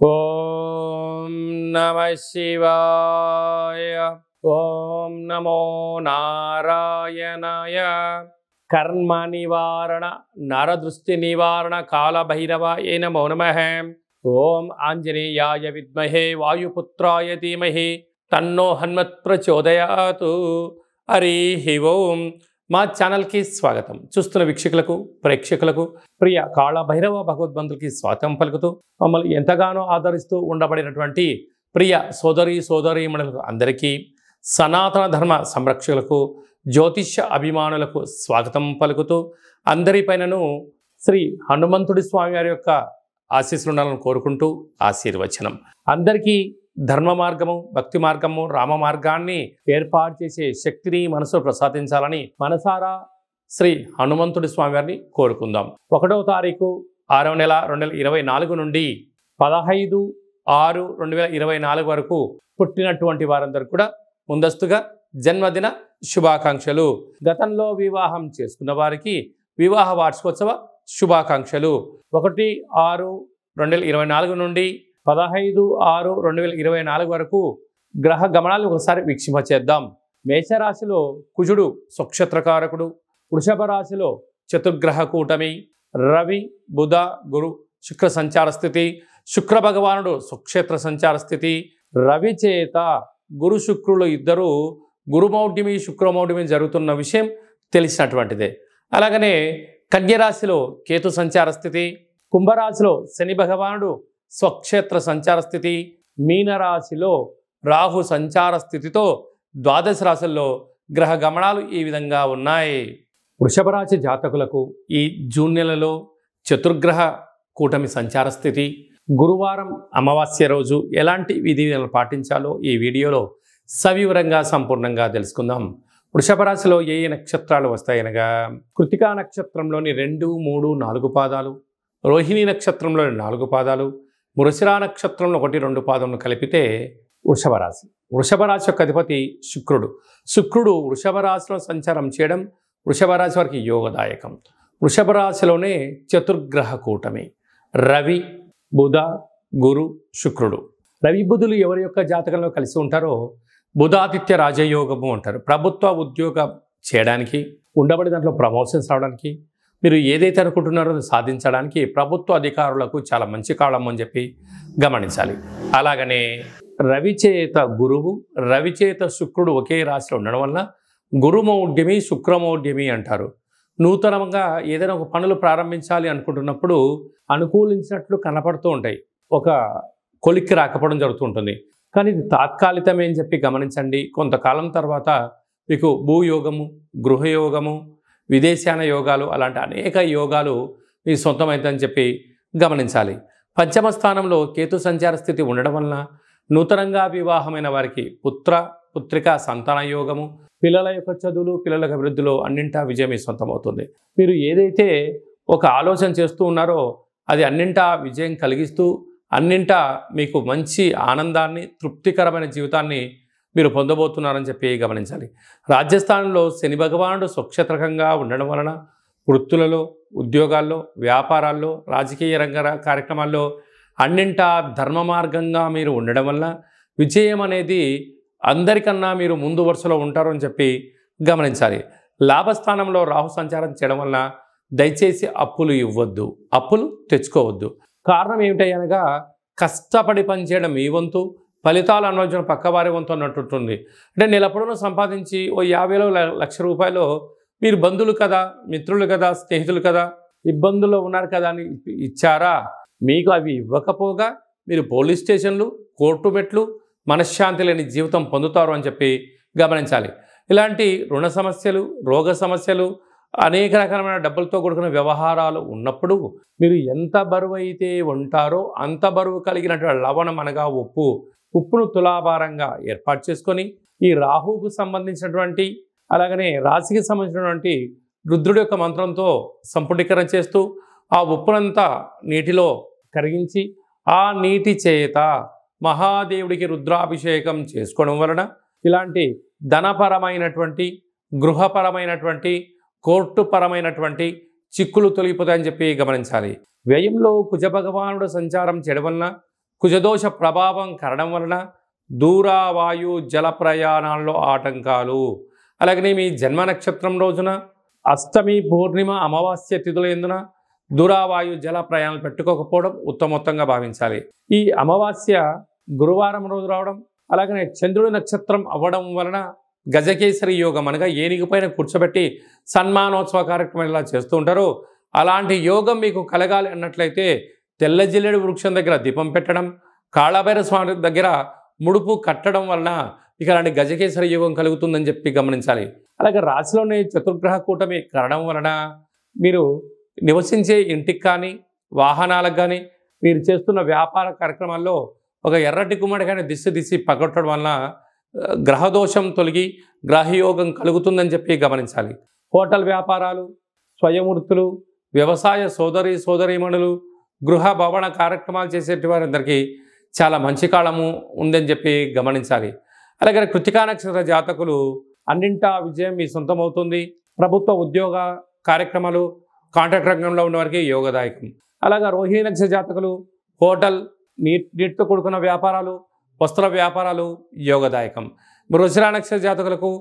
ఓం నమః శివాయ. ఓం నమో నారాయణాయ. కర్మ నివారణ నరదృష్టి నివారణ కాళభైరవాయ నమో నమః. ఓం ఆంజనేయాయ విద్మహే వాయుపుత్రాయ ధీమహి తన్నో హనుమత్ ప్రచోదయాతు. హరి ఓం. మా ఛానల్కి స్వాగతం. చూస్తున్న వీక్షకులకు ప్రేక్షకులకు ప్రియ కాళభైరవ భగవద్బంధులకి స్వాగతం పలుకుతూ మమ్మల్ని ఎంతగానో ఆదరిస్తూ ఉండబడినటువంటి ప్రియ సోదరీమణులకు అందరికీ, సనాతన ధర్మ సంరక్షకులకు, జ్యోతిష్య అభిమానులకు స్వాగతం పలుకుతూ అందరిపైనను శ్రీ హనుమంతుడి స్వామి వారి యొక్క ఆశీస్సులు ఉండాలని కోరుకుంటూ ఆశీర్వచనం. అందరికీ ధర్మ మార్గము, భక్తి మార్గము, రామ మార్గాన్ని ఏర్పాటు చేసే శక్తిని మనసు ప్రసాదించాలని మనసారా శ్రీ హనుమంతుడి స్వామి వారిని కోరుకుందాం. 1వ తారీఖు 6వ నెల 2024 నుండి 15/6/2024 వరకు పుట్టినటువంటి వారందరూ కూడా ముందస్తుగా జన్మదిన శుభాకాంక్షలు. గతంలో వివాహం చేసుకున్న వారికి వివాహ వార్షికోత్సవ శుభాకాంక్షలు. 1/6/2024 నుండి 15/6/2024 వరకు గ్రహ గమనాలు ఒకసారి వీక్షింపచేద్దాం. మేషరాశిలో కుజుడు స్వక్షత్రకారకుడు, వృషభ రాశిలో చతుర్గ్రహ కూటమి రవి బుధ గురు శుక్ర సంచార స్థితి, శుక్ర భగవానుడు స్వక్షేత్ర సంచార స్థితి. రవి చేత గురు శుక్రులు ఇద్దరు గురుమౌఢ్యమి శుక్రమౌఢ్యమి జరుగుతున్న విషయం తెలిసినటువంటిదే. అలాగనే కన్యరాశిలో కేతు సంచార స్థితి, కుంభరాశిలో శని భగవానుడు స్వక్షేత్ర సంచార స్థితి, మీనరాశిలో రాహు సంచార స్థితితో ద్వాదశ రాశుల్లో గ్రహ గమనాలు ఈ విధంగా ఉన్నాయి. వృషభ రాశి జాతకులకు ఈ జూన్ నెలలో చతుర్గ్రహ కూటమి సంచార స్థితి, గురువారం అమావాస్య రోజు ఎలాంటి విధులను పాటించాలో ఈ వీడియోలో సవివరంగా సంపూర్ణంగా తెలుసుకుందాం. వృషభ రాశిలో ఏ నక్షత్రాలు వస్తాయనగా కృతికా నక్షత్రంలోని 2, 3, 4 పాదాలు, రోహిణి నక్షత్రంలోని 4 పాదాలు, మృగశిర నక్షత్రంలో 1, 2 పాదములు కలిపితే వృషభ రాశి. వృషభ రాశి యొక్క అధిపతి శుక్రుడు వృషభ రాశిలో సంచారం చేయడం వృషభ రాశి వారికి యోగదాయకం. వృషభ రాశిలోనే చతుర్గ్రహ కూటమి రవి బుధ గురు శుక్రుడు. రవి బుధులు ఎవరి యొక్క జాతకంలో కలిసి ఉంటారో బుధాదిత్య రాజయోగము అంటారు. ప్రభుత్వ ఉద్యోగం చేయడానికి, ఉండబడి దాంట్లో ప్రమోషన్స్ రావడానికి, మీరు ఏదైతే అనుకుంటున్నారో సాధించడానికి ప్రభుత్వ అధికారులకు చాలా మంచి కాలం అని చెప్పి గమనించాలి. అలాగనే రవిచేత గురువు రవిచేత శుక్రుడు ఒకే రాశిలో ఉండడం వల్ల గురుమౌఢ్యమి శుక్రమౌఢ్యమి అంటారు. నూతనంగా ఏదైనా ఒక పనులు ప్రారంభించాలి అనుకుంటున్నప్పుడు అనుకూలించినట్లు కనపడుతూ ఉంటాయి, ఒక కొలిక్కి రాకపోవడం జరుగుతూ ఉంటుంది. కానీ ఇది తాత్కాలికమే అని చెప్పి గమనించండి. కొంతకాలం తర్వాత మీకు భూయోగము, గృహయోగము, విదేశాన యోగాలు అలాంటి అనేక యోగాలు మీ సొంతమైందని చెప్పి గమనించాలి. పంచమ స్థానంలో కేతు సంచార స్థితి ఉండడం వలన నూతనంగా వివాహమైన వారికి పుత్రిక సంతాన యోగము, పిల్లల యొక్క చదువులు, పిల్లల అభివృద్ధిలో అన్నింటా విజయం మీ సొంతమవుతుంది. మీరు ఏదైతే ఒక ఆలోచన చేస్తూ ఉన్నారో అది అన్నింటా విజయం కలిగిస్తూ అన్నింటా మీకు మంచి ఆనందాన్ని, తృప్తికరమైన జీవితాన్ని మీరు పొందబోతున్నారని చెప్పి గమనించాలి. రాజ్యస్థానంలో శని భగవానుడు స్వక్షేత్రకంగా ఉండడం వలన వృత్తులలో, ఉద్యోగాల్లో, వ్యాపారాల్లో, రాజకీయ రంగ కార్యక్రమాల్లో అన్నింటా ధర్మ మార్గంగా మీరు ఉండడం వల్ల విజయం అనేది అందరికన్నా మీరు ముందు వరుసలో ఉంటారు అని చెప్పి గమనించాలి. లాభస్థానంలో రాహు సంచారం చేయడం వలన దయచేసి అప్పులు ఇవ్వద్దు, అప్పులు తెచ్చుకోవద్దు. కారణం ఏమిటి అనగా కష్టపడి పనిచేయడం మీ వంతు, ఫలితాలు అనుభవించడం పక్కవారి వంతు అన్నట్టుంటుంది. అంటే నెలపొడవునా సంపాదించి ఓ 50,000 లక్ష రూపాయలు మీరు బంధువులు కదా, మిత్రులు కదా, స్నేహితులు కదా, ఇబ్బందుల్లో ఉన్నారు కదా అని ఇచ్చారా? మీకు అవి ఇవ్వకపోగా మీరు పోలీస్ స్టేషన్లు, కోర్టు మెట్లు, మనశ్శాంతి లేని జీవితం పొందుతారు అని చెప్పి గమనించాలి. ఇలాంటి రుణ సమస్యలు, రోగ సమస్యలు, అనేక రకాలైన డబ్బులతో కూడుకున్న వ్యవహారాలు ఉన్నప్పుడు మీరు ఎంత బరువు అయితే ఉంటారో అంత బరువు కలిగినటువంటి లవణం అనగా ఉప్పును తులాభారంగా ఏర్పాటు చేసుకొని ఈ రాహువుకు సంబంధించినటువంటి అలాగనే రాశికి సంబంధించినటువంటి రుద్రుడి యొక్క మంత్రంతో సంపుటీకరణ చేస్తూ ఆ ఉప్పునంతా నీటిలో కరిగించి ఆ నీటి చేత మహాదేవుడికి రుద్రాభిషేకం చేసుకోవడం వలన ఇలాంటి ధనపరమైనటువంటి, గృహపరమైనటువంటి, కోర్టుపరమైనటువంటి చిక్కులు తొలగిపోతాయని చెప్పి గమనించాలి. వ్యయంలో కుజ భగవానుడు సంచారం చేయడం వలన కుజదోష ప్రభావం కారణం వలన దూర వాయు జల ప్రయాణాల్లో ఆటంకాలు. అలాగనే మీ జన్మ నక్షత్రం రోజున అష్టమి పూర్ణిమ అమావాస్య తిథుల ఎందున దూరావాయు జల ప్రయాణాలు పెట్టుకోకపోవడం ఉత్తమోత్తంగా భావించాలి. ఈ అమావాస్య గురువారం రోజు రావడం, అలాగనే చంద్రుడి నక్షత్రం అవ్వడం వలన గజకేసరి యోగం అనగా ఏనుగు పైన కూర్చోబెట్టి సన్మానోత్సవ కార్యక్రమం ఇలా చేస్తూ ఉంటారు. అలాంటి యోగం మీకు కలగాలి అన్నట్లయితే తెల్ల జిల్లేడు వృక్షం దగ్గర దీపం పెట్టడం, కాళభైరవ స్వామి దగ్గర ముడుపు కట్టడం వలన ఇక అలాంటి గజకేసరి యోగం కలుగుతుందని చెప్పి గమనించాలి. అలాగే రాశిలోని చతుర్గ్రహ కూటమి కారణం వలన మీరు నివసించే ఇంటికి కానీ వాహనాలకు కానీ మీరు చేస్తున్న వ్యాపార కార్యక్రమాల్లో ఒక ఎర్రటి గుమ్మడికాయని దిశ పగొట్టడం వలన గ్రహదోషం తొలగి గ్రహయోగం కలుగుతుందని చెప్పి గమనించాలి. హోటల్ వ్యాపారాలు, స్వయం వృత్తులు, వ్యవసాయ సోదరీమణులు, గృహ భవన కార్యక్రమాలు చేసేటి వారందరికీ చాలా మంచి కాలము ఉందని చెప్పి గమనించాలి. అలాగే కృత్తికా నక్షత్ర జాతకులు అన్నింటా విజయం మీ సొంతమవుతుంది. ప్రభుత్వ ఉద్యోగ కార్యక్రమాలు, కాంట్రాక్ట్ రంగంలో ఉన్న వారికి యోగదాయకం. అలాగే రోహిణి నక్షత్ర జాతకులు హోటల్, నీటితో కూడుకున్న వ్యాపారాలు, వస్త్ర వ్యాపారాలు యోగదాయకం. వృషభ నక్షత్ర జాతకులకు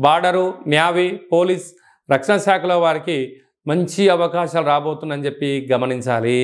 బార్డరు, న్యావీ, పోలీస్, రక్షణ శాఖలో వారికి మంచి అవకాశాలు రాబోతుందని చెప్పి గమనించాలి.